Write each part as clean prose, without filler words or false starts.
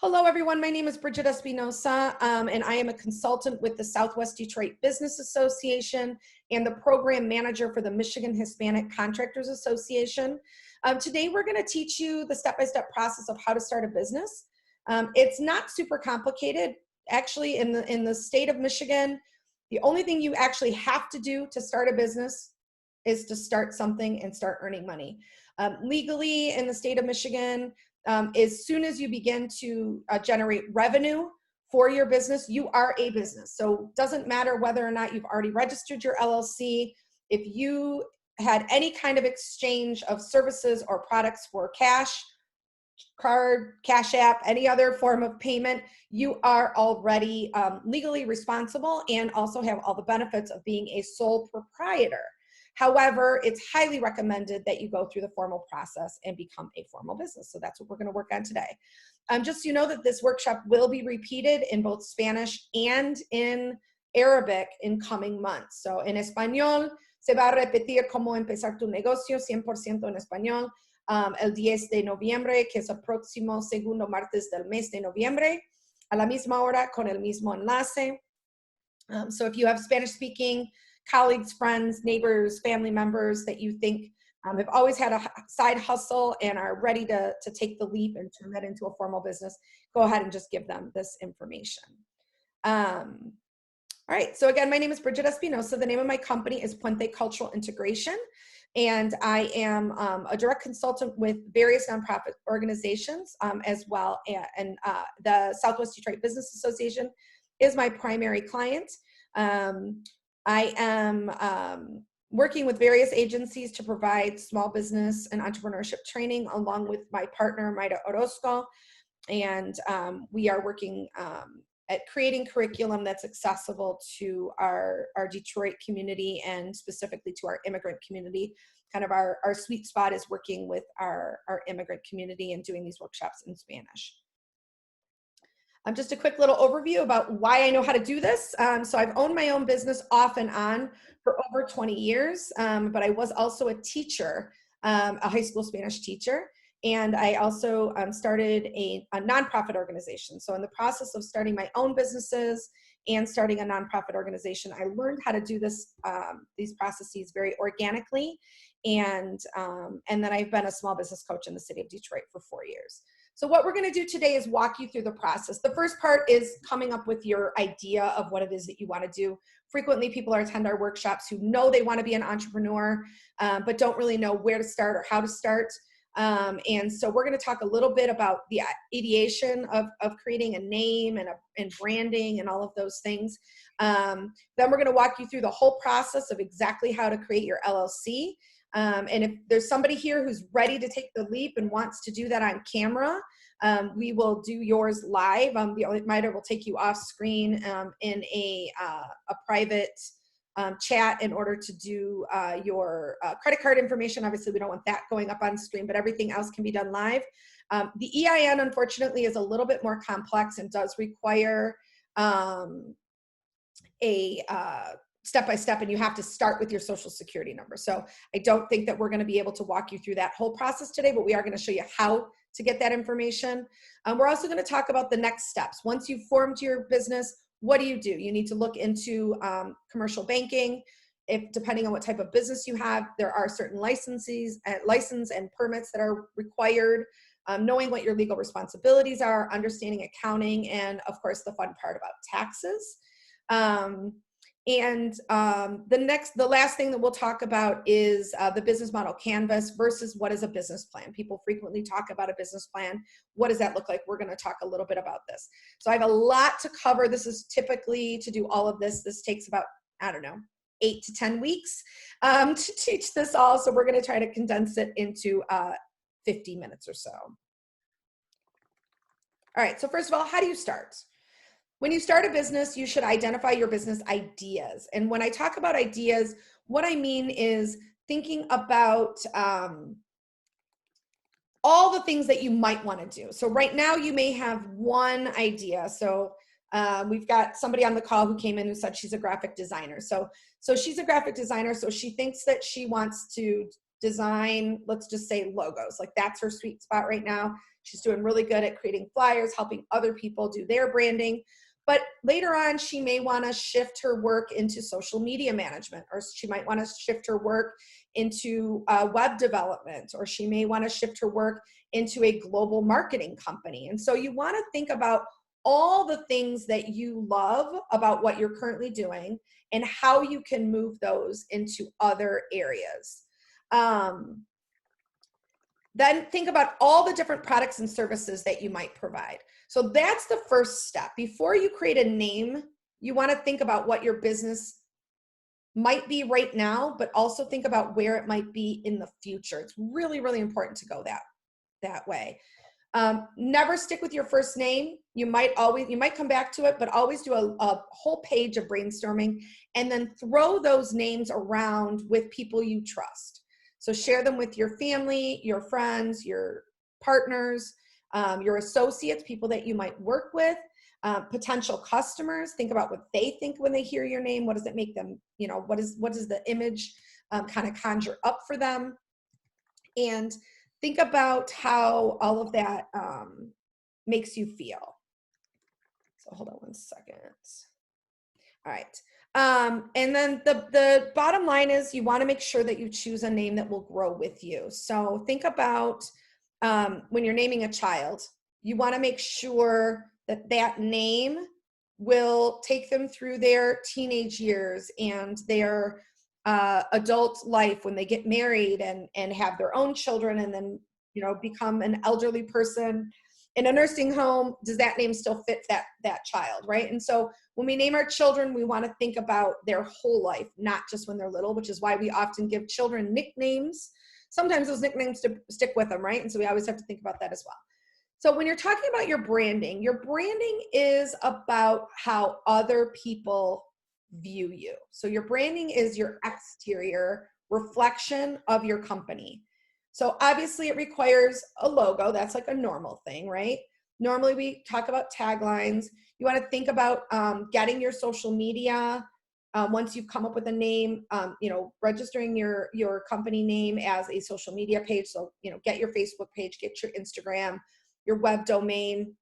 Hello, everyone. My name is Bridget Espinosa, and I am a consultant with the Southwest Detroit Business Association and the program manager for the Michigan Hispanic Contractors Association. Today, we're going to teach you the step-by-step process of how to start a business. It's not super complicated. Actually, in the state of Michigan, the only thing you actually have to do to start a business is to start something and start earning money. Legally, in the state of Michigan, as soon as you begin to generate revenue for your business, you are a business. So it doesn't matter whether or not you've already registered your LLC. If you had any kind of exchange of services or products for cash, card, Cash App, any other form of payment, you are already legally responsible and also have all the benefits of being a sole proprietor. However, it's highly recommended that you go through the formal process and become a formal business. So that's what we're going to work on today. Just so you know that this workshop will be repeated in both Spanish and in Arabic in coming months. So en español se va a repetir cómo empezar tu negocio 100% en español el 10 de noviembre, que es el próximo segundo martes del mes de noviembre, a la misma hora con el mismo enlace. So if you have Spanish-speaking colleagues, friends, neighbors, family members that you think have always had a side hustle and are ready to take the leap and turn that into a formal business, go ahead and just give them this information. All right, so again, my name is Bridget Espinosa. The name of my company is Puente Cultural Integration, and I am a direct consultant with various nonprofit organizations as well, and the Southwest Detroit Business Association is my primary client. I am working with various agencies to provide small business and entrepreneurship training along with my partner, Maida Orozco. And we are working at creating curriculum that's accessible to our Detroit community and specifically to our immigrant community. Kind of our sweet spot is working with our immigrant community and doing these workshops in Spanish. Just a quick little overview about why I know how to do this. So I've owned my own business off and on for over 20 years, but I was also a teacher, a high school Spanish teacher, and I also started a nonprofit organization. So in the process of starting my own businesses and starting a nonprofit organization, I learned how to do this, these processes very organically, and then I've been a small business coach in the city of Detroit for 4 years. So what we're going to do today is walk you through the process. The first part is coming up with your idea of what it is that you want to do. Frequently, people attend our workshops who know they want to be an entrepreneur, but don't really know where to start or how to start. And so we're going to talk a little bit about the ideation of creating a name and branding and all of those things. Then we're going to walk you through the whole process of exactly how to create your LLC. And if there's somebody here who's ready to take the leap and wants to do that on camera, we will do yours live. The Maida will take you off screen in a private chat in order to do your credit card information. Obviously, we don't want that going up on screen, but everything else can be done live. The EIN, unfortunately, is a little bit more complex and does require step-by-step, and you have to start with your social security number. So I don't think that we're going to be able to walk you through that whole process today, but we are going to show you how to get that information. We're also going to talk about the next steps. Once you've formed your business, what do? You need to look into commercial banking. If depending on what type of business you have, there are certain license and permits that are required. Knowing what your legal responsibilities are, understanding accounting, and of course the fun part about taxes. The last thing that we'll talk about is the business model canvas versus what is a business plan. People frequently talk about a business plan. What does that look like? We're going to talk a little bit about this. So I have a lot to cover. This is typically, to do all of this, this takes about, 8 to 10 weeks to teach this all. So we're going to try to condense it into 50 minutes or so. All right, so first of all, how do you start? When you start a business, you should identify your business ideas. And when I talk about ideas, what I mean is thinking about all the things that you might want to do. So right now you may have one idea. So we've got somebody on the call who came in who said she's a graphic designer. So she's a graphic designer. So she thinks that she wants to design, let's just say logos, like that's her sweet spot right now. She's doing really good at creating flyers, helping other people do their branding. But later on, she may want to shift her work into social media management, or she might want to shift her work into web development, or she may want to shift her work into a global marketing company. And so you want to think about all the things that you love about what you're currently doing and how you can move those into other areas. Then think about all the different products and services that you might provide. So that's the first step. Before you create a name, you want to think about what your business might be right now, but also think about where it might be in the future. It's really, really important to go that way. Never stick with your first name. You might come back to it, but always do a whole page of brainstorming and then throw those names around with people you trust. So share them with your family, your friends, your partners, your associates, people that you might work with, potential customers. Think about what they think when they hear your name. What does it make them, what does the image kind of conjure up for them? And think about how all of that makes you feel. So hold on one second. All right. And then the bottom line is you want to make sure that you choose a name that will grow with you. So think about when you're naming a child, you want to make sure that that name will take them through their teenage years and their adult life when they get married and have their own children and then, become an elderly person in a nursing home. Does that name still fit that child, right? And so when we name our children, we want to think about their whole life, not just when they're little, which is why we often give children nicknames. Sometimes those nicknames stick with them, right? And so we always have to think about that as well. So when you're talking about your branding is about how other people view you. So your branding is your exterior reflection of your company. So obviously it requires a logo. That's like a normal thing, right? Normally we talk about taglines. You want to think about getting your social media. Once you've come up with a name, registering your company name as a social media page. So, get your Facebook page, get your Instagram, your web domain,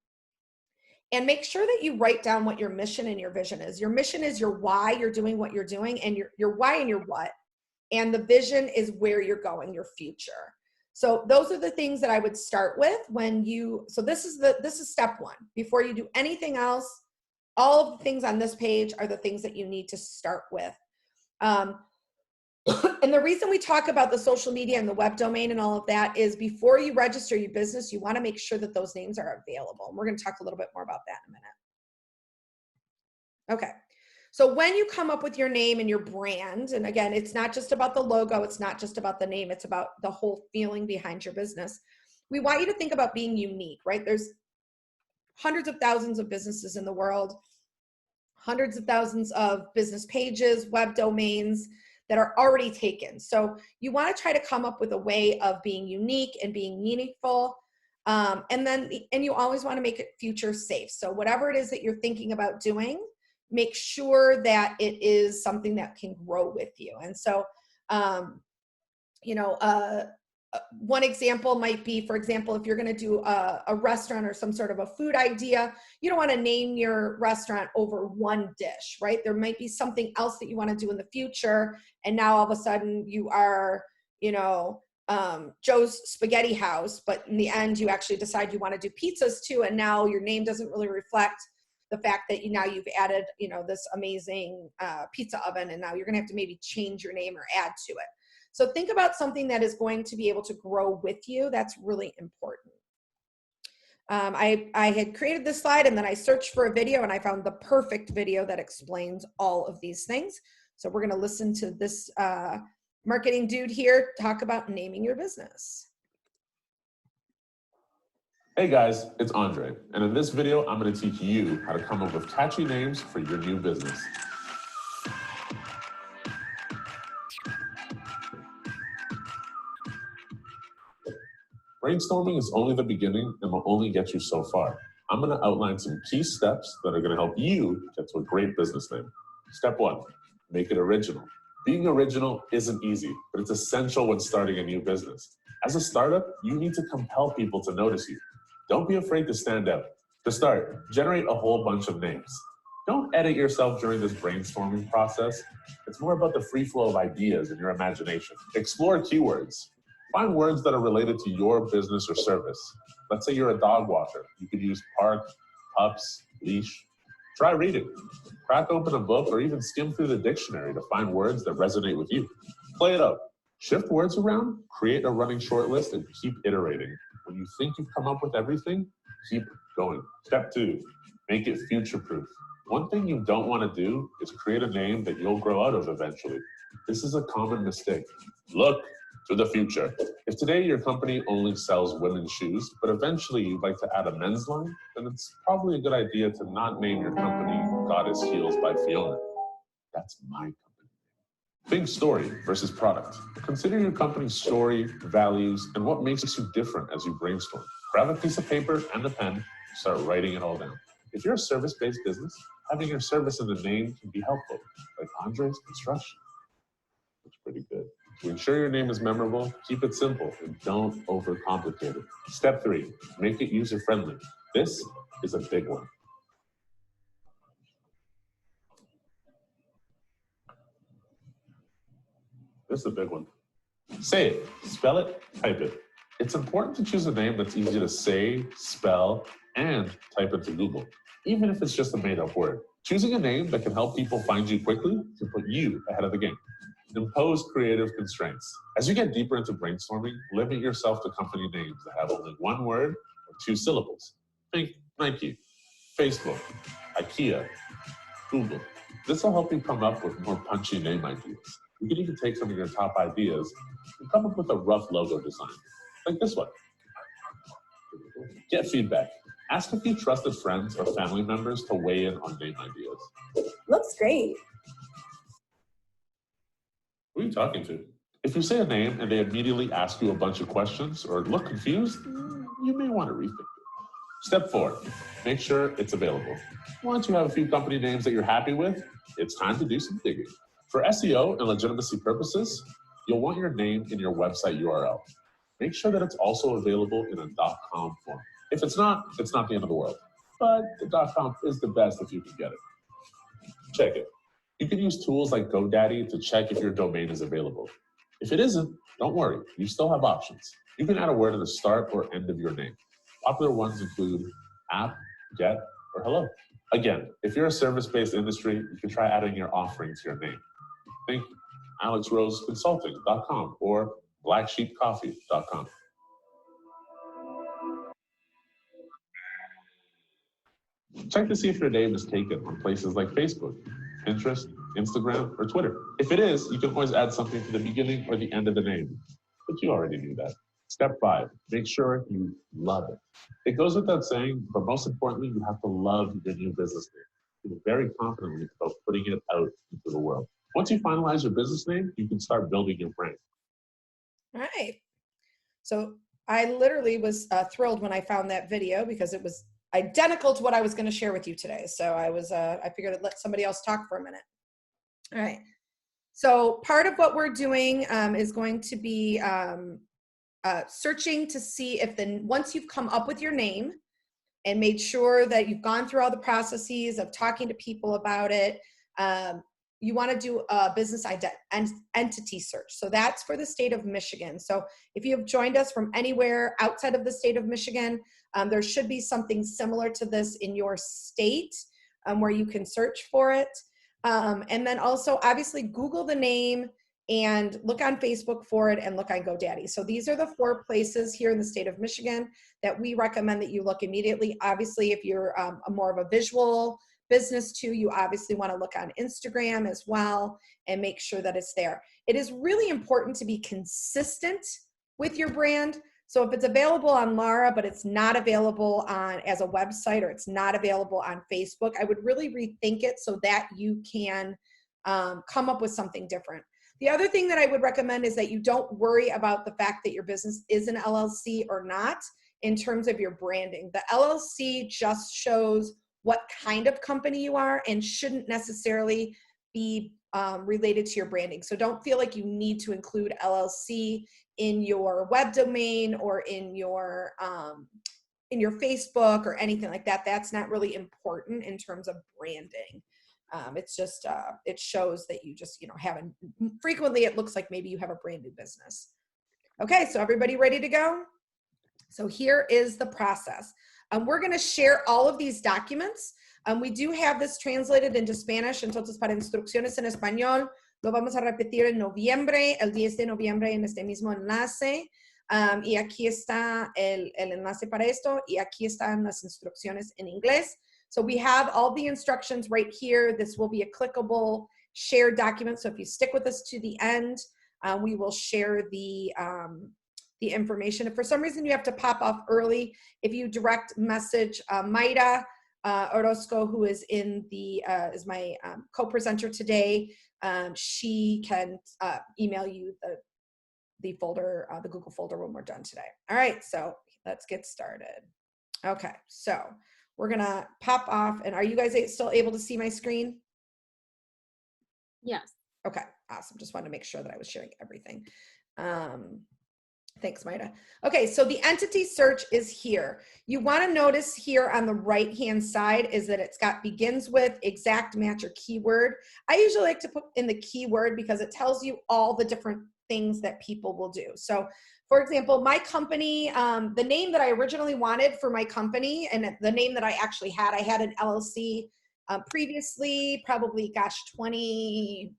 and make sure that you write down what your mission and your vision is. Your mission is your why you're doing what you're doing, and your why and your what. And the vision is where you're going, your future. So those are the things that I would start with so this is step one. Before you do anything else, all of the things on this page are the things that you need to start with. And the reason we talk about the social media and the web domain and all of that is before you register your business, you want to make sure that those names are available. And we're going to talk a little bit more about that in a minute. Okay. So when you come up with your name and your brand, and again, it's not just about the logo, it's not just about the name, it's about the whole feeling behind your business. We want you to think about being unique, right? There's hundreds of thousands of businesses in the world, hundreds of thousands of business pages, web domains that are already taken. So you want to try to come up with a way of being unique and being meaningful. And you always want to make it future safe. So whatever it is that you're thinking about doing, make sure that it is something that can grow with you. And so, one example might be, for example, if you're going to do a restaurant or some sort of a food idea, you don't want to name your restaurant over one dish, right? There might be something else that you want to do in the future. And now all of a sudden you are, Joe's Spaghetti House, but in the end, you actually decide you want to do pizzas too. And now your name doesn't really reflect the fact that you've added, this amazing pizza oven, and now you're going to have to maybe change your name or add to it. So think about something that is going to be able to grow with you. That's really important. I had created this slide and then I searched for a video and I found the perfect video that explains all of these things. So we're going to listen to this marketing dude here talk about naming your business. Hey guys, it's Andre, and in this video, I'm going to teach you how to come up with catchy names for your new business. Brainstorming is only the beginning and will only get you so far. I'm going to outline some key steps that are going to help you get to a great business name. Step 1, make it original. Being original isn't easy, but it's essential when starting a new business. As a startup, you need to compel people to notice you. Don't be afraid to stand out. To start, generate a whole bunch of names. Don't edit yourself during this brainstorming process. It's more about the free flow of ideas and your imagination. Explore keywords. Find words that are related to your business or service. Let's say you're a dog walker. You could use park, pups, leash. Try reading. Crack open a book or even skim through the dictionary to find words that resonate with you. Play it out. Shift words around, create a running short list, and keep iterating. When you think you've come up with everything, keep going. Step 2, make it future-proof. One thing you don't want to do is create a name that you'll grow out of eventually. This is a common mistake. Look to the future. If today your company only sells women's shoes, but eventually you'd like to add a men's line, then it's probably a good idea to not name your company Goddess Heels by Fiona. That's my company. Think story versus product. Consider your company's story, values, and what makes you different as you brainstorm. Grab a piece of paper and a pen, start writing it all down. If you're a service-based business, having your service in the name can be helpful, like Andre's Construction. Looks pretty good. To ensure your name is memorable, keep it simple and don't overcomplicate it. Step 3, make it user-friendly. This is a big one. This is a big one. Say it, spell it, type it. It's important to choose a name that's easy to say, spell, and type into Google, even if it's just a made-up word. Choosing a name that can help people find you quickly can put you ahead of the game. Impose creative constraints. As you get deeper into brainstorming, limit yourself to company names that have only one word or 2 syllables. Think Nike, Facebook, IKEA, Google. This will help you come up with more punchy name ideas. You can even take some of your top ideas and come up with a rough logo design, like this one. Get feedback. Ask a few trusted friends or family members to weigh in on name ideas. Looks great. Who are you talking to? If you say a name and they immediately ask you a bunch of questions or look confused, you may want to rethink it. Step 4, make sure it's available. Once you have a few company names that you're happy with, it's time to do some digging. For SEO and legitimacy purposes, you'll want your name in your website URL. Make sure that it's also available in a .com form. If it's not the end of the world. But the .com is the best if you can get it. Check it. You can use tools like GoDaddy to check if your domain is available. If it isn't, don't worry, you still have options. You can add a word at the start or end of your name. Popular ones include app, get, or hello. Again, if you're a service-based industry, you can try adding your offering to your name. Think alexroseconsulting.com or blacksheepcoffee.com. Check to see if your name is taken on places like Facebook, Pinterest, Instagram, or Twitter. If it is, you can always add something to the beginning or the end of the name, but you already knew that. Step 5, make sure you love it. It goes without saying, but most importantly, you have to love your new business name. Feel very confidently about putting it out into the world. Once you finalize your business name, you can start building your brand. All right. So I literally was thrilled when I found that video because it was identical to what I was going to share with you today. So I figured I'd let somebody else talk for a minute. All right. So part of what we're doing is going to be searching to see if once you've come up with your name and made sure that you've gone through all the processes of talking to people about it, you want to do a business entity search. So that's for the state of Michigan. So if you have joined us from anywhere outside of the state of Michigan, there should be something similar to this in your state where you can search for it. And then also obviously Google the name and look on Facebook for it and look on GoDaddy. So these are the 4 places here in the state of Michigan that we recommend that you look immediately. Obviously, if you're a more of a visual business too, you obviously want to look on Instagram as well and make sure that it's there. It is really important to be consistent with your brand. So if it's available on Lara, but it's not available on as a website or it's not available on Facebook, I would really rethink it so that you can come up with something different. The other thing that I would recommend is that you don't worry about the fact that your business is an LLC or not in terms of your branding. The LLC just shows what kind of company you are and shouldn't necessarily be related to your branding. So don't feel like you need to include LLC in your web domain or in your in your Facebook or anything like that. That's not really important in terms of branding. It's just, it shows that you just, frequently it looks like maybe you have a brand new business. Okay, so everybody ready to go? So here is the process. We're going to share all of these documents. We do have this translated into Spanish, entonces para instrucciones en español lo vamos a repetir en noviembre, el 10 de noviembre en este mismo enlace. Y aquí está el enlace para esto, y aquí están las instrucciones en inglés. So we have all the instructions right here. This will be a clickable shared document. So if you stick with us to the end, we will share the information. If for some reason you have to pop off early, if you direct message Mayra Orozco, who is is my co-presenter today, she can email you the folder, the Google folder when we're done today. All right, so let's get started. Okay, so we're gonna pop off, and are you guys still able to see my screen? Yes. Okay, awesome. Just wanted to make sure that I was sharing everything. Thanks, Maida. Okay, so the entity search is here. You want to notice here on the right-hand side is that it's got begins with, exact match, or keyword. I usually like to put in the keyword because it tells you all the different things that people will do. So, for example, my company, the name that I originally wanted for my company, and the name that I actually had, I had an LLC previously, probably, gosh, I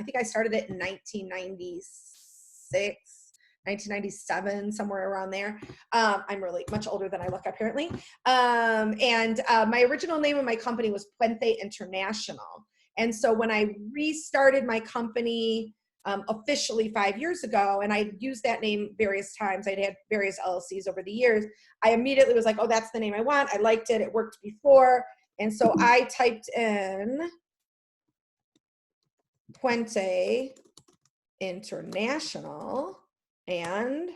think I started it in 1997, somewhere around there. I'm really much older than I look, apparently. My original name of my company was Puente International. And so when I restarted my company officially 5 years ago, and I used that name various times, I'd had various LLCs over the years, I immediately was like, oh, that's the name I want. I liked it. It worked before. And so I typed in Puente International, and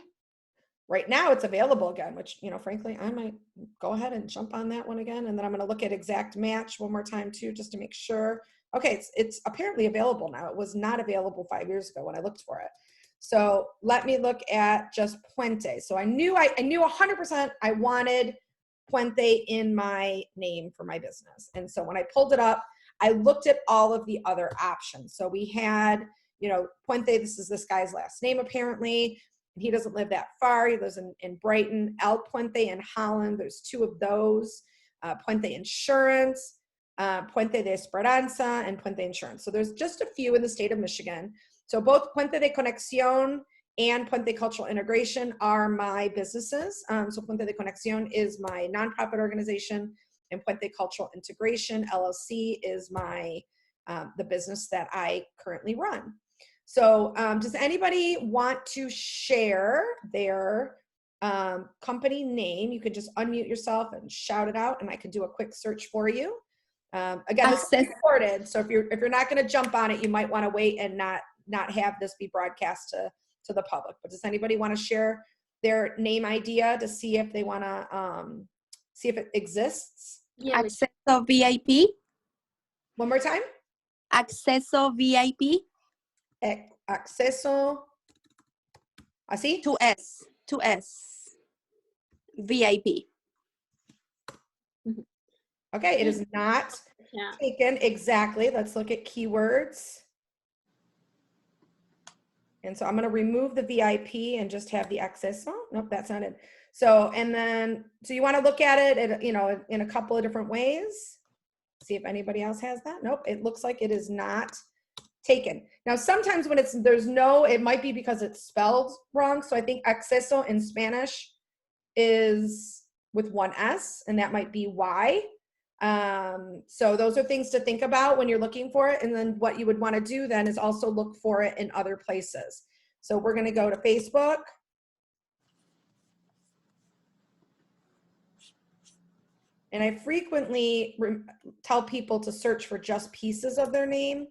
right now it's available again, which, frankly, I might go ahead and jump on that one again. And then I'm going to look at exact match one more time too, just to make sure. Okay, it's apparently available now. It was not available 5 years ago when I looked for it. So let me look at just Puente. So I knew 100% I wanted Puente in my name for my business. And so when I pulled it up, I looked at all of the other options. So we had, Puente, this is this guy's last name apparently. He doesn't live that far. He lives in Brighton. El Puente in Holland. There's 2 of those. Puente Insurance, Puente de Esperanza, and Puente Insurance. So there's just a few in the state of Michigan. So both Puente de Conexión and Puente Cultural Integration are my businesses. So Puente de Conexión is my nonprofit organization, and Puente Cultural Integration, LLC, is the business that I currently run. So does anybody want to share their company name? You could just unmute yourself and shout it out, and I can do a quick search for you. Again, this is recorded, so if you're not going to jump on it, you might want to wait and not have this be broadcast to the public. But does anybody want to share their name idea to see if they want to see if it exists? Yeah, Acceso VIP. One more time. Acceso VIP. Acceso. Así. 2S. VIP. Okay, it is not taken exactly. Let's look at keywords. And so I'm going to remove the VIP and just have the acceso. Nope, that's not it. So, so you want to look at it, in a couple of different ways. See if anybody else has that. Nope, it looks like it is not taken. Now, sometimes when it might be because it's spelled wrong. So I think acceso in Spanish is with 1 S, and that might be why. So those are things to think about when you're looking for it. And then what you would want to do then is also look for it in other places. So we're going to go to Facebook. And I frequently tell people to search for just pieces of their name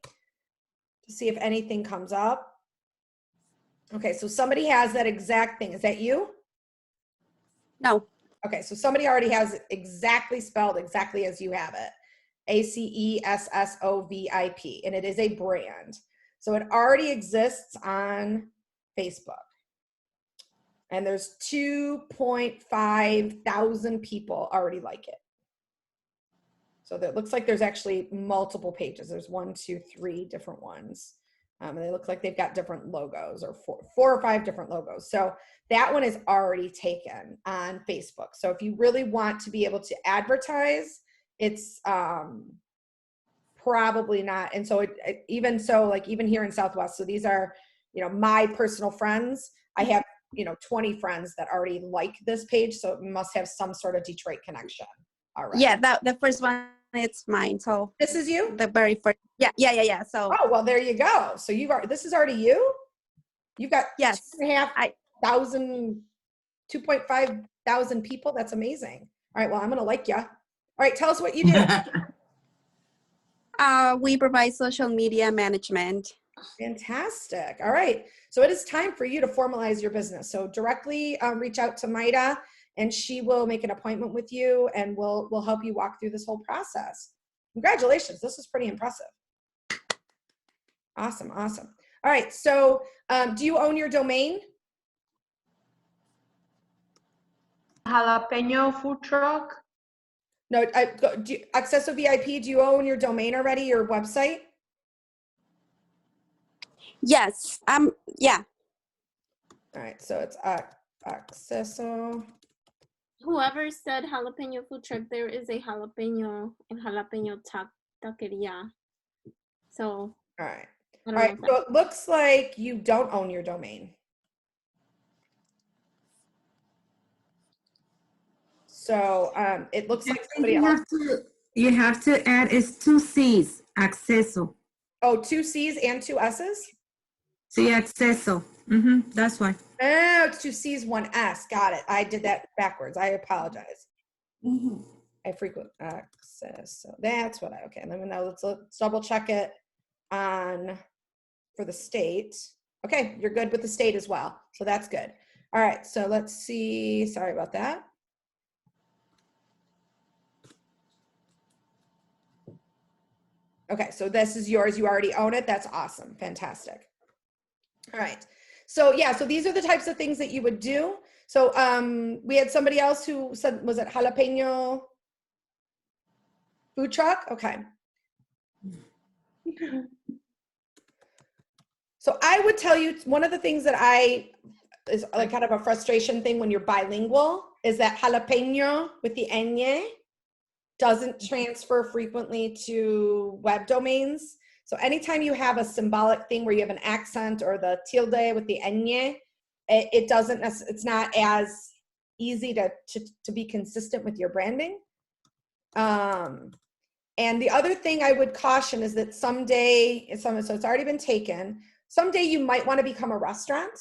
to see if anything comes up. Okay, so somebody has that exact thing. Is that you? No. Okay, so somebody already has it exactly spelled exactly as you have it. ACESSOVIP, and it is a brand. So it already exists on Facebook. And there's 2.5 thousand people already like it. So that looks like there's actually multiple pages. There's 1, 2, 3 different ones. And they look like they've got different logos, or four or 5 different logos. So that one is already taken on Facebook. So if you really want to be able to advertise, it's probably not. And so even here in Southwest, so these are, my personal friends. I have, 20 friends that already like this page. So it must have some sort of Detroit connection already. Yeah, the first one, it's mine. So This is you? the very first. Yeah. So. Oh, well, there you go. So this is already you? You've got Yes. 2.5 thousand people. That's amazing. All right. Well, I'm going to like you. All right. Tell us what you do. We provide social media management. Fantastic. All right. So it is time for you to formalize your business. So directly reach out to Maida, and she will make an appointment with you, and we'll help you walk through this whole process. Congratulations. This is pretty impressive. Awesome. All right. So do you own your domain? Jalapeno food truck. No, Accesso VIP, do you own your domain already, your website? Yes. Yeah. All right, so it's Accesso. Whoever said jalapeno food truck, there is a jalapeno and jalapeno taqueria. So. All right. I All don't right. know So it looks like you don't own your domain. So it looks like somebody else. You have to add, it's 2 C's, acceso. Oh, 2 C's and 2 S's? Sí, acceso. That's why. Oh, it's 2 C's, 1 S. Got it. I did that backwards. I apologize. I frequent access. So that's what okay. Let me know. Let's double check it for the state. Okay, you're good with the state as well. So that's good. All right. So let's see. Sorry about that. Okay, so this is yours. You already own it. That's awesome. Fantastic. All right. So yeah, so these are the types of things that you would do. So we had somebody else who said, was it jalapeno food truck? Okay. So I would tell you, one of the things that is like kind of a frustration thing when you're bilingual is that jalapeno with the ñ doesn't transfer frequently to web domains. So anytime you have a symbolic thing where you have an accent or the tilde with the ñ, it's not as easy to be consistent with your branding. And the other thing I would caution is that someday, so it's already been taken, someday you might want to become a restaurant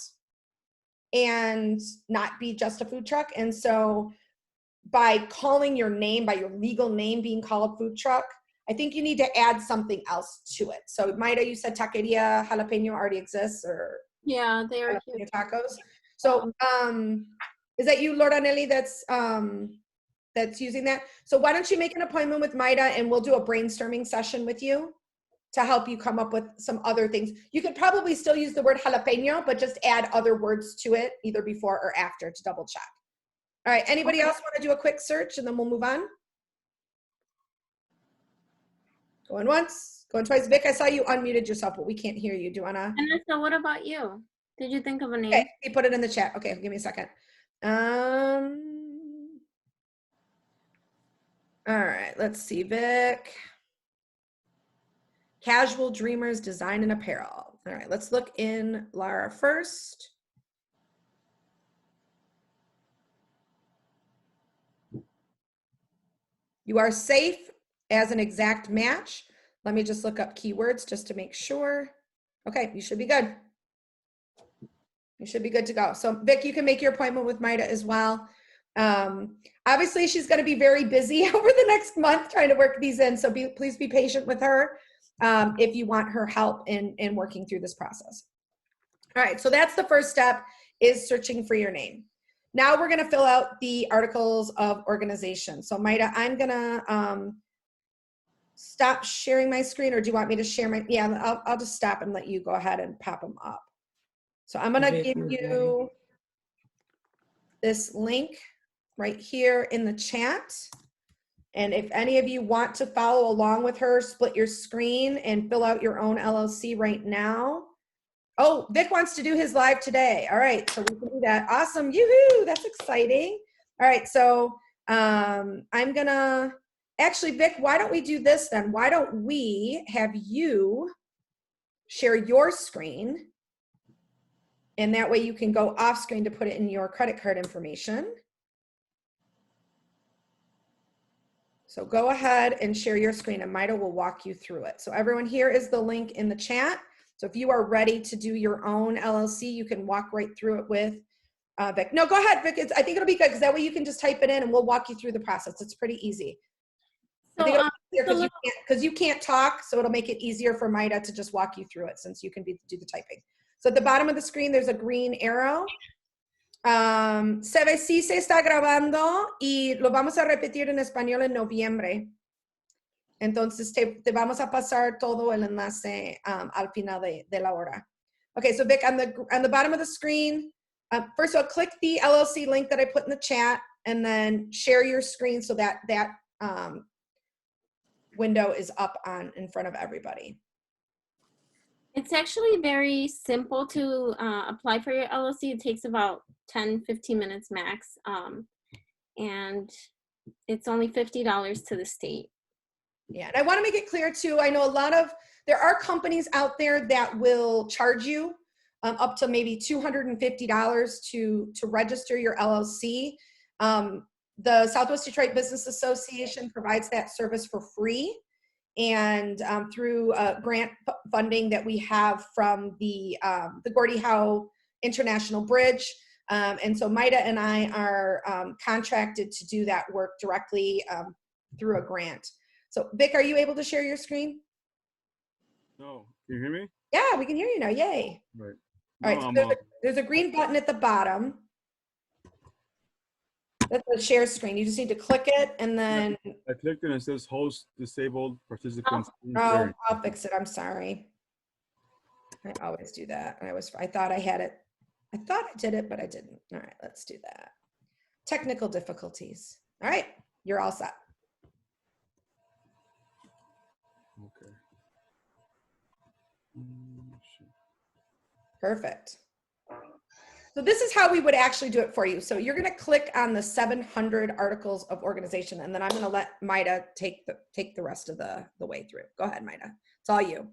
and not be just a food truck. And so by calling your name, by your legal name being called food truck, I think you need to add something else to it. So Maida, you said taqueria jalapeno already exists, or Yeah, they are jalapeno tacos. So is that you, Lord Anelli, that's using that? So why don't you make an appointment with Maida, and we'll do a brainstorming session with you to help you come up with some other things. You could probably still use the word jalapeno, but just add other words to it, either before or after, to double check. All right, anybody else want to do a quick search, and then we'll move on? Going once, going twice. Vic, I saw you unmuted yourself, but we can't hear you. Do you want to? And so what about you? Did you think of a name? Okay, he put it in the chat. Okay, give me a second. All right, let's see, Vic. Casual Dreamers Design and Apparel. All right, let's look in Lara first. You are safe as an exact match. Let me just look up keywords just to make sure. Okay, you should be good. You should be good to go. So Vic, you can make your appointment with Maida as well. Obviously, she's going to be very busy over the next month trying to work these in. So please be patient with her if you want her help in working through this process. All right, so that's the first step, is searching for your name. Now we're going to fill out the articles of organization. So Maida, I'm going to stop sharing my screen, or do you want me to share my, yeah, I'll just stop and let you go ahead and pop them up. So I'm going to give you, this link right here in the chat. And if any of you want to follow along with her, split your screen and fill out your own LLC right now. Oh, Vic wants to do his live today. All right, so we can do that. Awesome, yoo-hoo, that's exciting. All right, so I'm gonna, actually, Vic, why don't we do this then? Why don't we have you share your screen, and that way you can go off screen to put it in your credit card information. So go ahead and share your screen and Maida will walk you through it. So everyone, here is the link in the chat. So if you are ready to do your own LLC, you can walk right through it with Vic. No, go ahead, Vic. I think it'll be good because that way you can just type it in and we'll walk you through the process. It's pretty easy. I think it'll be easier because you can't talk, so it'll make it easier for Maida to just walk you through it since you can do the typing. So at the bottom of the screen, there's a green arrow. Se ve si se está grabando y lo vamos a repetir en español en noviembre. Entonces te vamos a pasar todo el enlace al final de la hora. Okay, so Vic, on the bottom of the screen, first of all, click the LLC link that I put in the chat and then share your screen so that window is up in front of everybody. It's actually very simple to apply for your LLC. It takes about 10-15 minutes max. And it's only $50 to the state. Yeah, and I want to make it clear too, I know there are companies out there that will charge you up to maybe $250 to register your LLC. The Southwest Detroit Business Association provides that service for free. And through grant funding that we have from the Gordie Howe International Bridge. And so Maida and I are contracted to do that work directly through a grant. So Vic, are you able to share your screen? No, can you hear me? Yeah, we can hear you now, yay. Right. All right, so there's a green button at the bottom. That's the share screen. You just need to click it and then. I clicked it and it says host disabled participants. Oh, I'll fix it. I'm sorry. I always do that. I thought I had it. I thought I did it, but I didn't. All right, let's do that. Technical difficulties. All right, you're all set. Okay. Perfect. So this is how we would actually do it for you. So you're going to click on the 700 articles of organization, and then I'm going to let Maida take the rest of the way through. Go ahead, Maida. It's all you.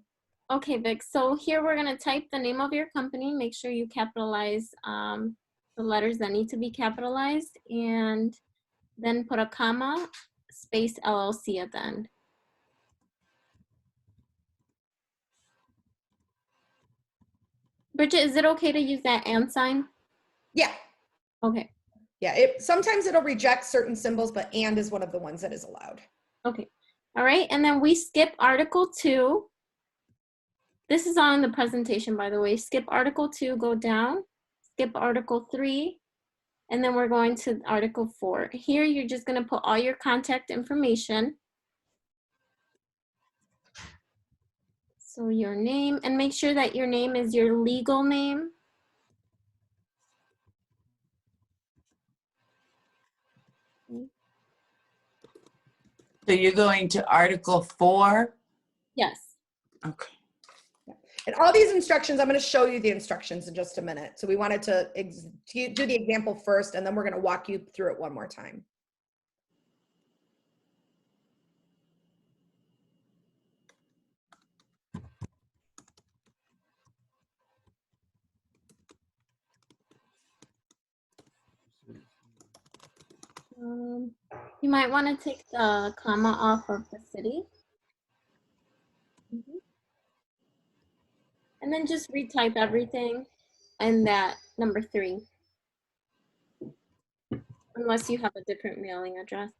Okay, Vic. So here we're going to type the name of your company. Make sure you capitalize the letters that need to be capitalized, and then put a comma, space LLC at the end. Bridget, is it okay to use that and sign? Yeah. Okay. Yeah, sometimes it'll reject certain symbols, but and is one of the ones that is allowed. Okay. All right. And then we skip Article 2. This is on the presentation, by the way. Skip Article 2, go down. Skip Article 3. And then we're going to Article 4. Here, you're just going to put all your contact information. So your name, and make sure that your name is your legal name. So you're going to Article 4? Yes. Okay. And all these instructions, I'm going to show you the instructions in just a minute. So we wanted to do the example first, and then we're going to walk you through it one more time. You might want to take the comma off of the city. And then just retype everything and that number 3. Unless you have a different mailing address.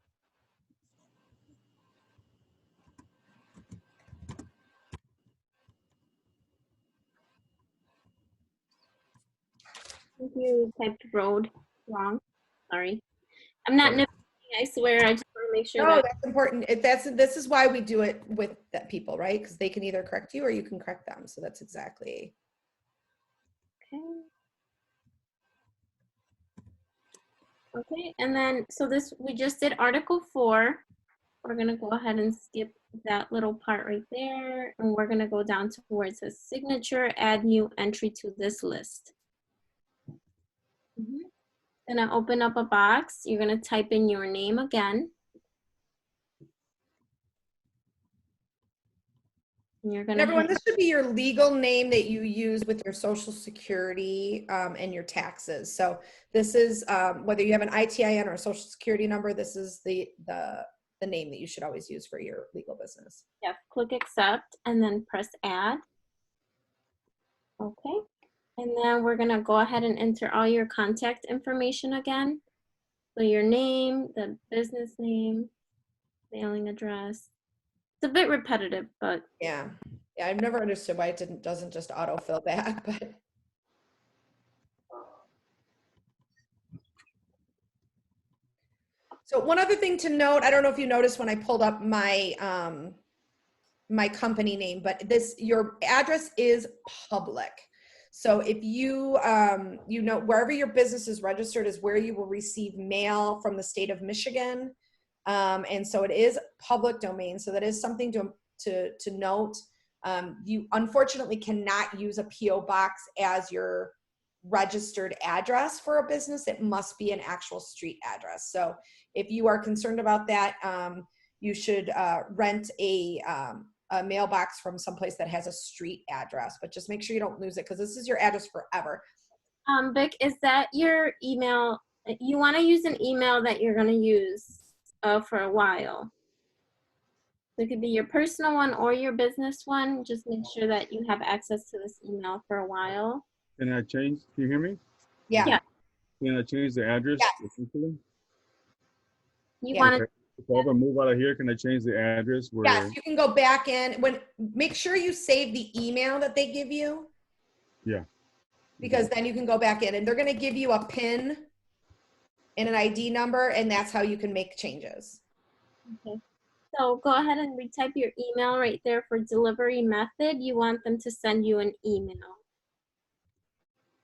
I think you typed road wrong. Sorry. I'm not nitpicking, I swear. I just want to make sure No, that. that's important. This is why we do it with people, right? Because they can either correct you or you can correct them. So that's exactly. Okay. Okay, and then, so this, we just did Article 4. We're gonna go ahead and skip that little part right there, and we're gonna go down to where it says signature, add new entry to this list. Gonna open up a box. You're gonna type in your name again. And you're And gonna everyone, hit, this should be your legal name that you use with your social security and your taxes. So this is whether you have an ITIN or a social security number, this is the name that you should always use for your legal business. yeah, click accept and then press add. Okay. And then we're gonna go ahead and enter all your contact information again. So your name, the business name, mailing address. It's a bit repetitive, but Yeah. Yeah, I've never understood why it doesn't just autofill that, but so one other thing to note, I don't know if you noticed when I pulled up my my company name, but your address is public. So if you you know, wherever your business is registered is where you will receive mail from the state of Michigan. And so it is public domain. So that is something to note. You unfortunately cannot use a PO box as your registered address for a business. It must be an actual street address. So if you are concerned about that, you should rent a mailbox from someplace that has a street address, but just make sure you don't lose it because this is your address forever. Vic, is that your email? You want to use an email that you're going to use for a while. So it could be your personal one or your business one. Just make sure that you have access to this email for a while. Can I change? Can you hear me? Yeah. Yeah. Can I change the address? Yes. Essentially? You Yeah. want to, Okay. If I ever move out of here, can I change the address where? Yes, you can go back in make sure you save the email that they give you. Yeah. Because then you can go back in and they're going to give you a PIN and an ID number, and that's how you can make changes. okay. So go ahead and retype your email right there for delivery method. You want them to send you an email.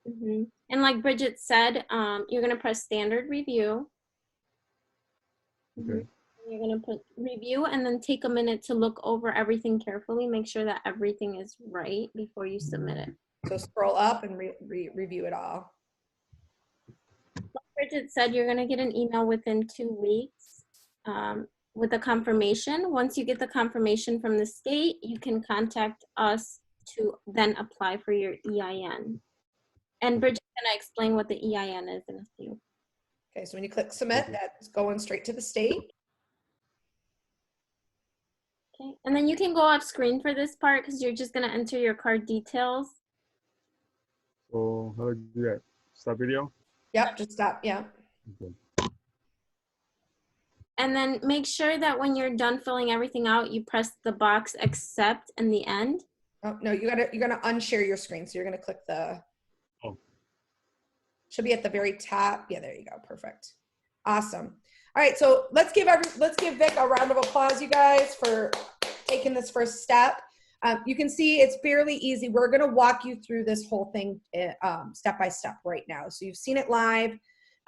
And like Bridget said, you're going to press standard review. Okay. You're going to put review and then take a minute to look over everything carefully. Make sure that everything is right before you submit it. So scroll up and review it all. Like Bridget said, you're going to get an email within 2 weeks with a confirmation. Once you get the confirmation from the state, you can contact us to then apply for your EIN. And Bridget's going to explain what the EIN is in a few. Okay, so when you click submit, that's going straight to the state. Okay, and then you can go off screen for this part because you're just going to enter your card details. So how do I do that? Stop video? Yep, just stop. Yeah. Okay. And then make sure that when you're done filling everything out, you press the box accept in the end. Oh, no, you're gonna unshare your screen. So you're gonna click the, should be at the very top. Yeah, there you go. Perfect. Awesome. All right, so let's give Vic a round of applause, you guys, for taking this first step. You can see it's fairly easy. We're gonna walk you through this whole thing step by step right now. So you've seen it live.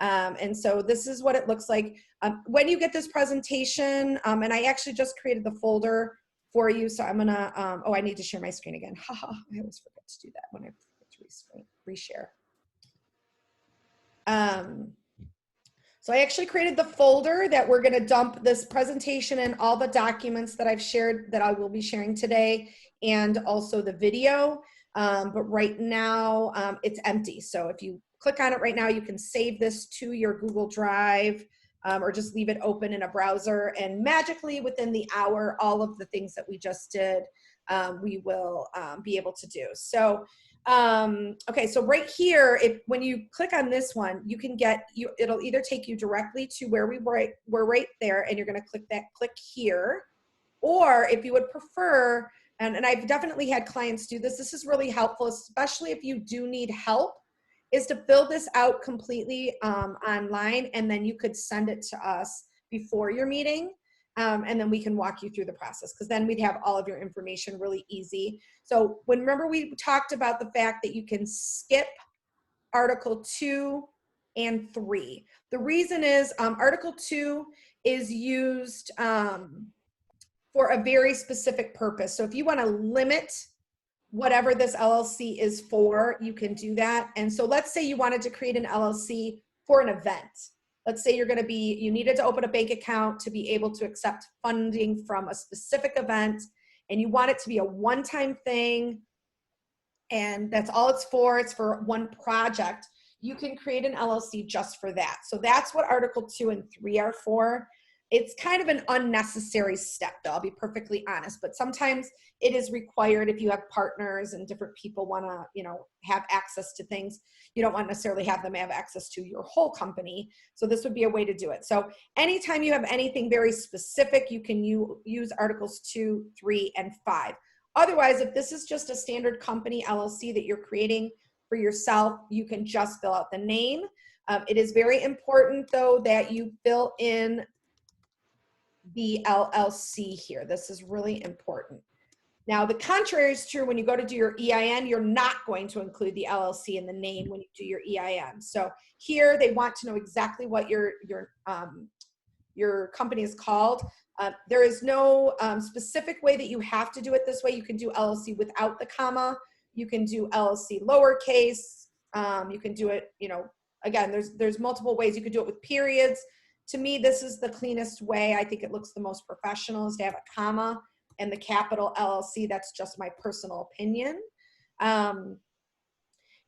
And so this is what it looks like. When you get this presentation, and I actually just created the folder for you. So I'm gonna, oh, I need to share my screen again. Haha, I always forget to do that when I forget to reshare. So I actually created the folder that we're gonna dump this presentation and all the documents that I've shared that I will be sharing today and also the video. But right now it's empty. So if you click on it right now, you can save this to your Google Drive or just leave it open in a browser, and magically within the hour, all of the things that we just did, we will be able to do. So, okay, so right here, when you click on this one, you can it'll either take you directly to where we're right there, and you're gonna click here, or if you would prefer, and I've definitely had clients do this, this is really helpful, especially if you do need help, is to fill this out completely online, and then you could send it to us before your meeting, and then we can walk you through the process, because then we'd have all of your information really easy. So remember we talked about the fact that you can skip Article 2 and 3. The reason is Article 2 is used for a very specific purpose. So if you want to limit whatever this LLC is for, you can do that. And so let's say you wanted to create an LLC for an event. Let's say you needed to open a bank account to be able to accept funding from a specific event, and you want it to be a one-time thing, and that's all it's for one project. You can create an LLC just for that. So that's what Article 2 and 3 are for. It's kind of an unnecessary step, though, I'll be perfectly honest, but sometimes it is required if you have partners and different people want to, have access to things. You don't want to necessarily have them have access to your whole company. So this would be a way to do it. So anytime you have anything very specific, you can use Articles 2, 3, and 5. Otherwise, if this is just a standard company LLC that you're creating for yourself, you can just fill out the name. It is very important, though, that you fill in the LLC here. This is really important. Now, the contrary is true when you go to do your EIN, you're not going to include the LLC in the name when you do your EIN. So here they want to know exactly what your company is called. There is no specific way that you have to do it this way. You can do LLC without the comma. You can do LLC lowercase. You can do it, again, there's multiple ways. You could do it with periods. To me, this is the cleanest way. I think it looks the most professional is to have a comma and the capital LLC. That's just my personal opinion. And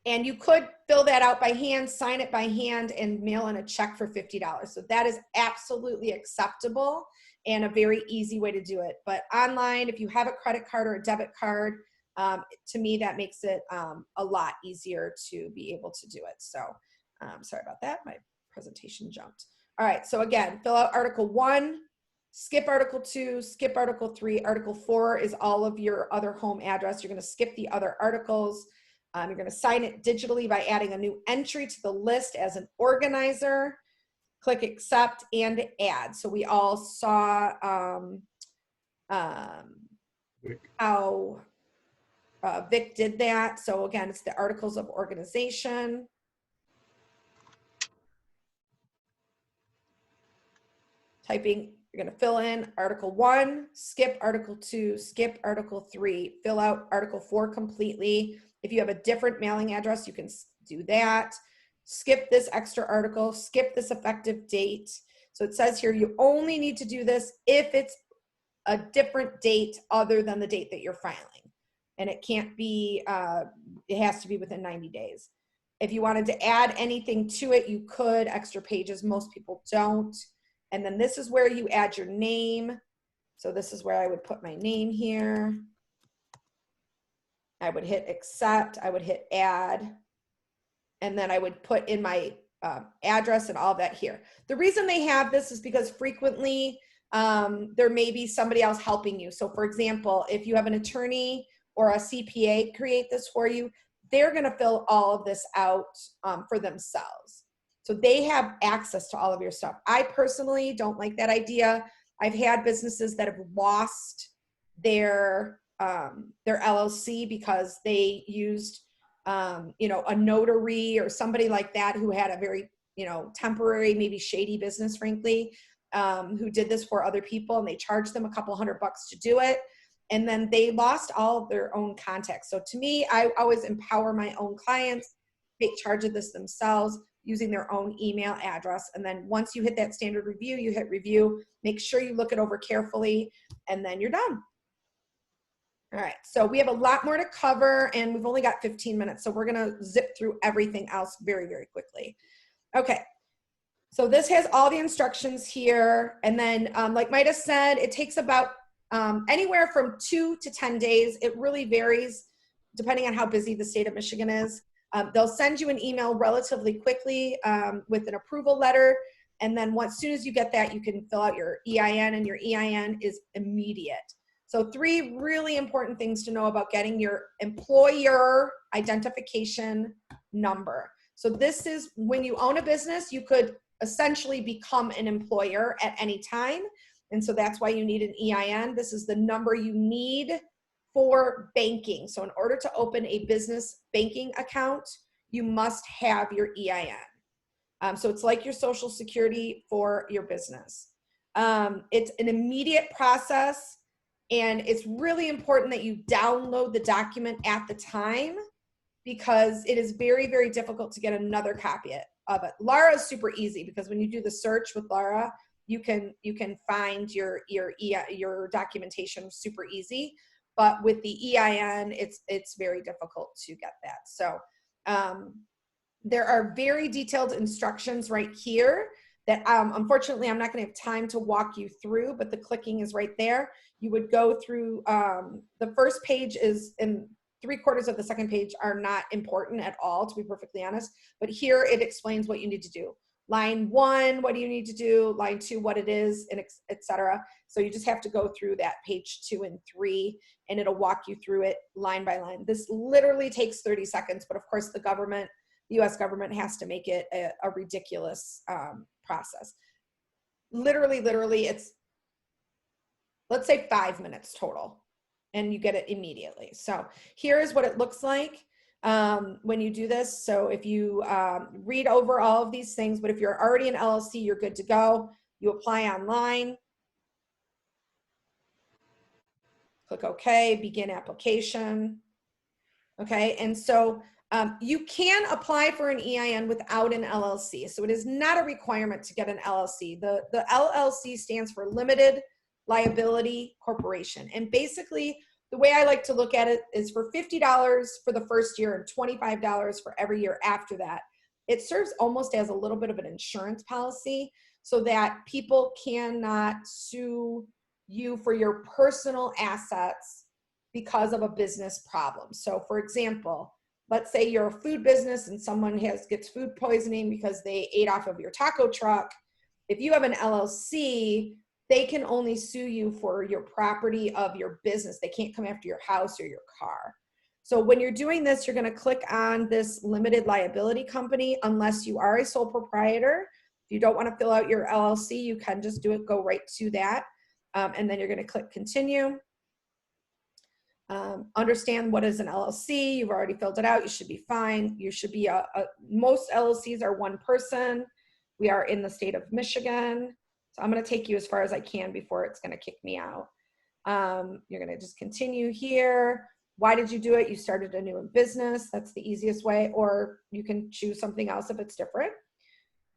you could fill that out by hand, sign it by hand, and mail in a check for $50. So that is absolutely acceptable and a very easy way to do it. But online, if you have a credit card or a debit card, to me, that makes it a lot easier to be able to do it. So sorry about that. My presentation jumped. All right, so again, fill out Article 1, skip Article 2, skip Article 3. Article 4 is all of your other home address. You're going to skip the other articles. You're going to sign it digitally by adding a new entry to the list as an organizer. Click accept and add. So we all saw how Vic did that. So again, it's the articles of organization. Typing, you're going to fill in Article 1, skip Article 2, skip Article 3, fill out Article 4 completely. If you have a different mailing address, you can do that. Skip this extra article, skip this effective date. So it says here you only need to do this if it's a different date other than the date that you're filing. And it can't be, it has to be within 90 days. If you wanted to add anything to it, you could, extra pages. Most people don't. And then this is where you add your name. So this is where I would put my name here. I would hit accept, I would hit add, and then I would put in my address and all that here. The reason they have this is because frequently there may be somebody else helping you. So for example, if you have an attorney or a CPA create this for you, they're gonna fill all of this out for themselves. So they have access to all of your stuff. I personally don't like that idea. I've had businesses that have lost their LLC because they used, a notary or somebody like that who had a very, temporary, maybe shady business, frankly, who did this for other people, and they charged them a couple $100 to do it. And then they lost all of their own contacts. So to me, I always empower my own clients, take charge of this themselves, using their own email address. And then once you hit that standard review, you hit review, make sure you look it over carefully, and then you're done. All right, so we have a lot more to cover, and we've only got 15 minutes, so we're gonna zip through everything else very, very quickly. Okay, so this has all the instructions here, and then like Maida said, it takes about anywhere from 2 to 10 days. It really varies depending on how busy the state of Michigan is. They'll send you an email relatively quickly with an approval letter. And then as soon as you get that, you can fill out your EIN, and your EIN is immediate. So 3 really important things to know about getting your employer identification number. So this is when you own a business, you could essentially become an employer at any time. And so that's why you need an EIN. This is the number you need for banking. So in order to open a business banking account, you must have your EIN. So it's like your Social Security for your business. It's an immediate process, and it's really important that you download the document at the time, because it is very, very difficult to get another copy of it. Lara is super easy, because when you do the search with Lara, you can find your documentation super easy. But with the EIN, it's very difficult to get that. So there are very detailed instructions right here that unfortunately I'm not going to have time to walk you through, but the clicking is right there. You would go through, the first page is, and 3/4 of the second page are not important at all, to be perfectly honest, but here it explains what you need to do. Line 1, what do you need to do? Line 2, what it is, and etc. So you just have to go through that page 2 and 3, and it'll walk you through it line by line. This literally takes 30 seconds, but of course the government, the US government, has to make it a ridiculous process. Literally, it's, let's say 5 minutes total, and you get it immediately. So here is what it looks like when you do this. So if you read over all of these things, but if you're already an LLC, you're good to go. You apply online. Click OK, begin application. Okay, and so you can apply for an EIN without an LLC. So it is not a requirement to get an LLC. The LLC stands for Limited Liability Corporation. And basically, the way I like to look at it is for $50 for the first year and $25 for every year after that. It serves almost as a little bit of an insurance policy, so that people cannot sue you for your personal assets because of a business problem. So for example, let's say you're a food business and someone gets food poisoning because they ate off of your taco truck. If you have an LLC, they can only sue you for your property of your business. They can't come after your house or your car. So when you're doing this, you're going to click on this limited liability company, unless you are a sole proprietor. If you don't want to fill out your LLC, you can just go right to that. And then you're going to click continue. Understand what is an LLC. You've already filled it out. You should be fine. You should be most LLCs are one person. We are in the state of Michigan. So I'm going to take you as far as I can before it's going to kick me out. You're going to just continue here. Why did you do it? You started a new business. That's the easiest way, or you can choose something else if it's different.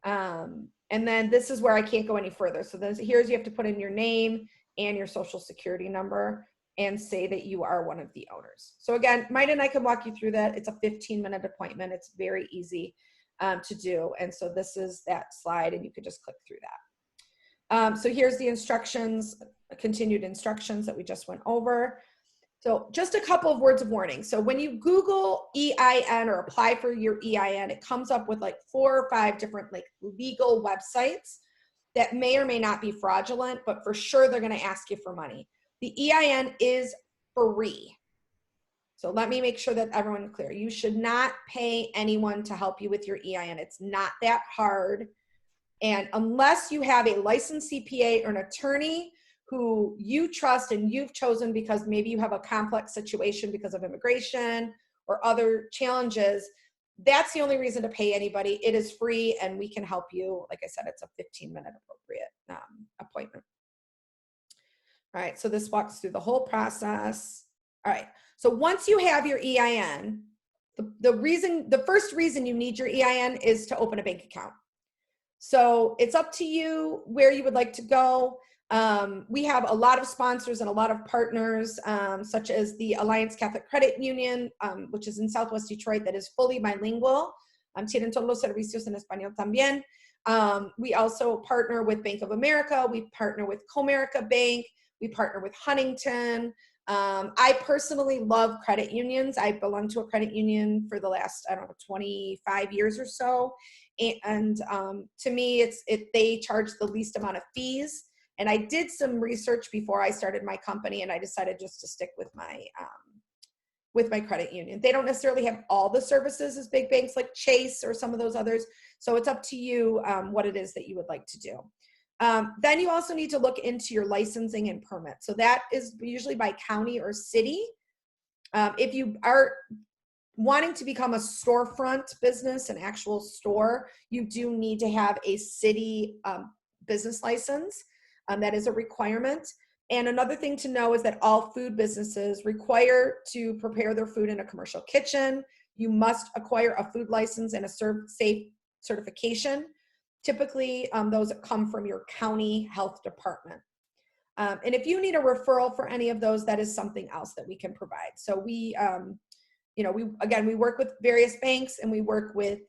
And then this is where I can't go any further. So here's, you have to put in your name and your social security number and say that you are one of the owners. So again, Maida and I can walk you through that. It's a 15-minute appointment. It's very easy to do. And so this is that slide, and you could just click through that. So here's the instructions, continued instructions that we just went over. So just a couple of words of warning. So when you Google EIN or apply for your EIN, it comes up with like 4 or 5 different like legal websites that may or may not be fraudulent, but for sure they're going to ask you for money. The EIN is free. So let me make sure that everyone's clear. You should not pay anyone to help you with your EIN. It's not that hard. And unless you have a licensed CPA or an attorney who you trust and you've chosen because maybe you have a complex situation because of immigration or other challenges, that's the only reason to pay anybody. It is free, and we can help you. Like I said, it's a 15-minute appropriate appointment. All right, so this walks through the whole process. All right, so once you have your EIN, the first reason you need your EIN is to open a bank account. So it's up to you where you would like to go. We have a lot of sponsors and a lot of partners, such as the Alliance Catholic Credit Union, which is in Southwest Detroit, that is fully bilingual. Tienen todos los servicios en español también. We also partner with Bank of America. We partner with Comerica Bank. We partner with Huntington. I personally love credit unions. I belong to a credit union for the last, 25 years or so. And to me, they charge the least amount of fees. And I did some research before I started my company, and I decided just to stick with my credit union. They don't necessarily have all the services as big banks like Chase or some of those others. So it's up to you what it is that you would like to do. Then you also need to look into your licensing and permit. So that is usually by county or city. If you are wanting to become a storefront business, an actual store, you do need to have a city business license. That is a requirement. And another thing to know is that all food businesses require to prepare their food in a commercial kitchen. You must acquire a food license and a safe certification. Typically, those come from your county health department. And if you need a referral for any of those, that is something else that we can provide. So we work with various banks, and we work with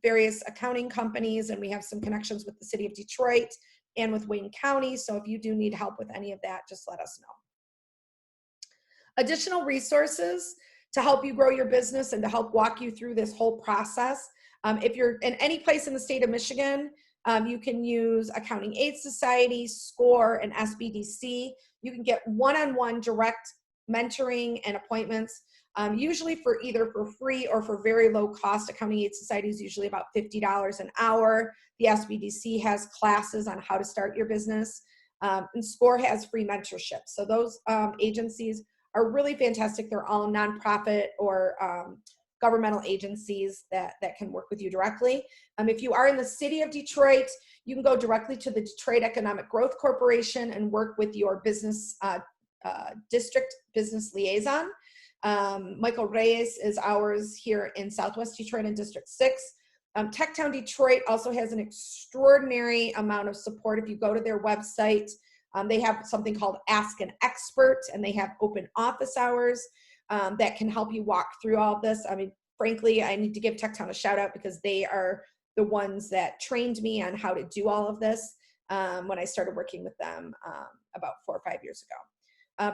various accounting companies, and we have some connections with the city of Detroit and with Wayne County. So if you do need help with any of that, just let us know. Additional resources to help you grow your business and to help walk you through this whole process. If you're in any place in the state of Michigan, you can use Accounting Aid Society, SCORE, and SBDC. You can get one-on-one direct mentoring and appointments, usually for either for free or for very low cost. Accounting Aid Society is usually about $50 an hour. The SBDC has classes on how to start your business, and SCORE has free mentorship. So those agencies are really fantastic. They're all nonprofit or governmental agencies that can work with you directly. If you are in the city of Detroit, you can go directly to the Detroit Economic Growth Corporation and work with your business district business liaison. Michael Reyes is ours here in Southwest Detroit in District 6. Techtown Detroit also has an extraordinary amount of support. If you go to their website, they have something called Ask an Expert, and they have open office hours that can help you walk through all of this. I mean, frankly, I need to give Techtown a shout out because they are the ones that trained me on how to do all of this when I started working with them about 4 or 5 years ago.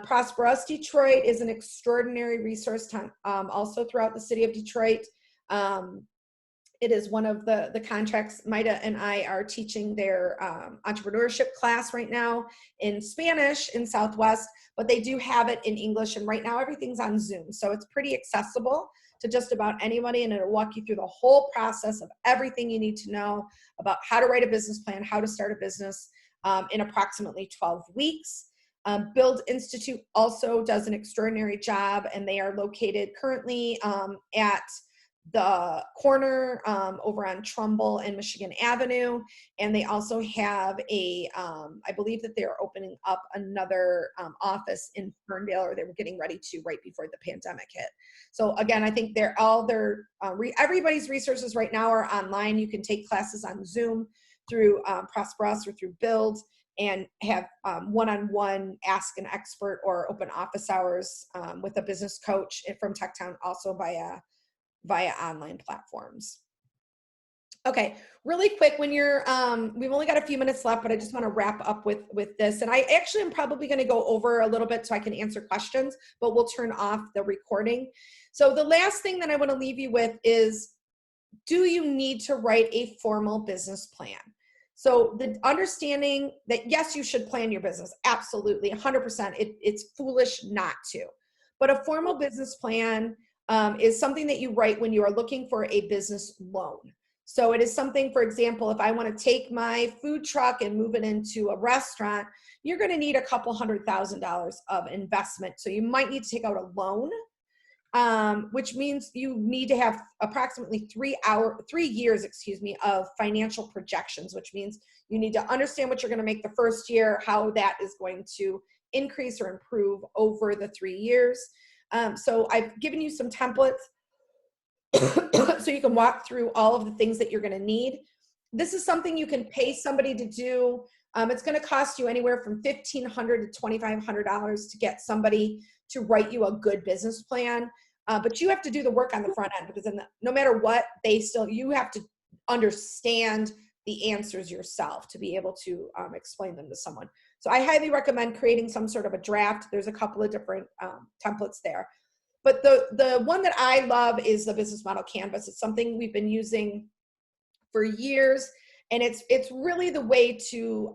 Prosper Us Detroit is an extraordinary resource also throughout the city of Detroit. It is one of the contracts. Maida and I are teaching their entrepreneurship class right now in Spanish in Southwest, but they do have it in English, and right now everything's on Zoom. So it's pretty accessible to just about anybody, and it'll walk you through the whole process of everything you need to know about how to write a business plan, how to start a business in approximately 12 weeks. Build Institute also does an extraordinary job, and they are located currently at the corner over on Trumbull and Michigan Avenue. And they also have I believe that they're opening up another office in Ferndale, or they were getting ready to right before the pandemic hit. So again, I think everybody's resources right now are online. You can take classes on Zoom through Prosper Us or through Build, and have one-on-one Ask an Expert or open office hours with a business coach from Techtown, also via online platforms. Okay, really quick, when you're, we've only got a few minutes left, but I just want to wrap up with this. And I actually am probably going to go over a little bit so I can answer questions, but we'll turn off the recording. So the last thing that I want to leave you with is, do you need to write a formal business plan? So the understanding that yes, you should plan your business, absolutely, 100%. It's foolish not to. But a formal business plan is something that you write when you are looking for a business loan. So it is something, for example, if I want to take my food truck and move it into a restaurant, you're going to need a couple $100,000 of investment. So you might need to take out a loan, which means you need to have approximately 3 years, of financial projections, which means you need to understand what you're going to make the first year, how that is going to increase or improve over the 3 years. So I've given you some templates so you can walk through all of the things that you're going to need. This is something you can pay somebody to do. It's going to cost you anywhere from $1,500 to $2,500 to get somebody to write you a good business plan. But you have to do the work on the front end, because no matter what, you have to understand the answers yourself to be able to explain them to someone. So I highly recommend creating some sort of a draft. There's a couple of different templates there. But the one that I love is the business model canvas. It's something we've been using for years, and it's really the way to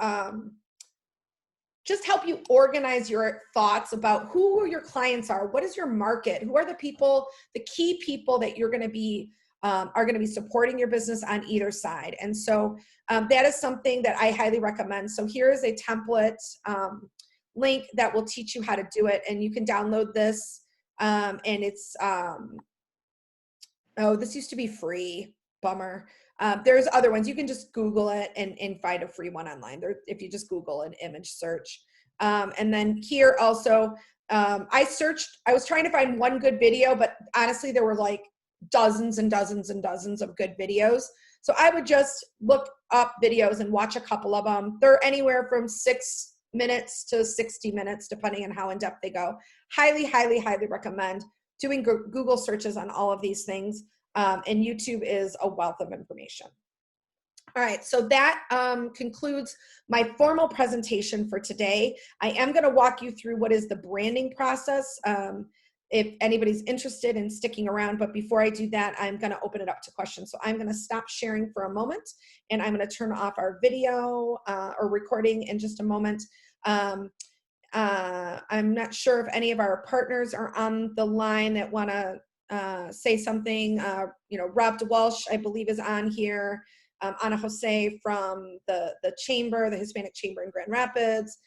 just help you organize your thoughts about who your clients are, what is your market, who are the people, the key people that you're going to be are going to be supporting your business on either side. And so that is something that I highly recommend. So here is a template link that will teach you how to do it, and you can download this. And it's Oh, this used to be free. Bummer. There's other ones. You can just Google it and find a free one online. There, if you just Google an image search. And then here also, I was trying to find one good video, but honestly, there were like dozens and dozens and dozens of good videos. So I would just look up videos and watch a couple of them. They're anywhere from 6 minutes to 60 minutes, depending on how in depth they go. Highly, highly, highly recommend doing Google searches on all of these things. And YouTube is a wealth of information. All right, so that concludes my formal presentation for today. I am going to walk you through what is the branding process if anybody's interested in sticking around. But before I do that, I'm going to open it up to questions. So I'm going to stop sharing for a moment, and I'm going to turn off our video or recording in just a moment. I'm not sure if any of our partners are on the line that want to say something. Rob DeWalsh, I believe, is on here. Ana Jose from the chamber, the Hispanic Chamber in Grand Rapids,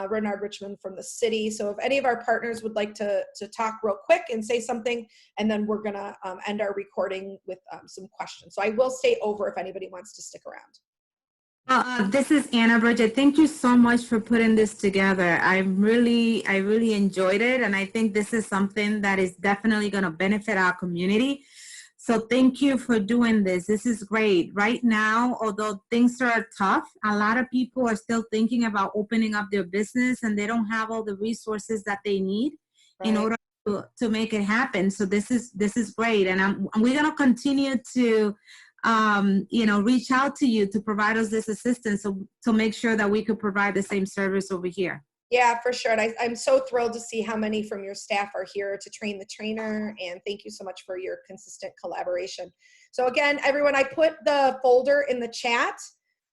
Renard Richmond from the city. So if any of our partners would like to talk real quick and say something, and then we're gonna end our recording with some questions. So I will stay over if anybody wants to stick around. This is Anna Bridget. Thank you so much for putting this together. I really enjoyed it. And I think this is something that is definitely going to benefit our community. So thank you for doing this. This is great. Right now, although things are tough, a lot of people are still thinking about opening up their business, and they don't have all the resources that they need in order to make it happen. So this is great. And we're going to continue to reach out to you to provide us this assistance to make sure that we could provide the same service over here. Yeah, for sure. And I'm so thrilled to see how many from your staff are here to train the trainer. And thank you so much for your consistent collaboration. So again, everyone, I put the folder in the chat.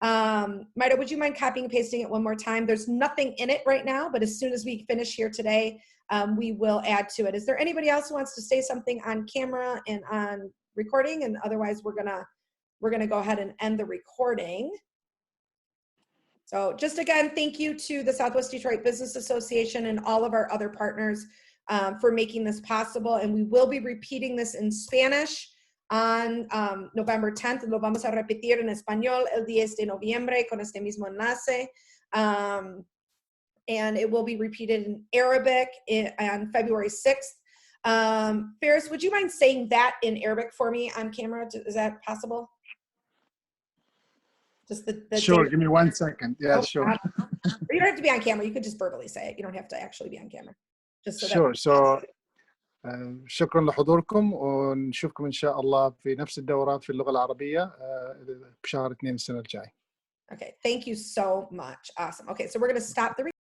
Maida, would you mind copying and pasting it one more time? There's nothing in it right now, but as soon as we finish here today, we will add to it. Is there anybody else who wants to say something on camera and on recording? And otherwise, we're gonna go ahead and end the recording. So just again, thank you to the Southwest Detroit Business Association and all of our other partners for making this possible. And we will be repeating this in Spanish on November 10th. Lo vamos a repetir en español el 10 de noviembre con este mismo enlace. And it will be repeated in Arabic on February 6th. Ferris, would you mind saying that in Arabic for me on camera? Is that possible? Just the sure, date. give me 1 second. Yeah, sure. You don't have to be on camera. You could just verbally say it. You don't have to actually be on camera. Just so sure. So شكرا لحضوركم ونشوفكم إن شاء الله في نفس الدورات في اللغة العربية بشهر 2 السنة الجاي. Okay, thank you so much. Awesome. Okay, so we're going to stop the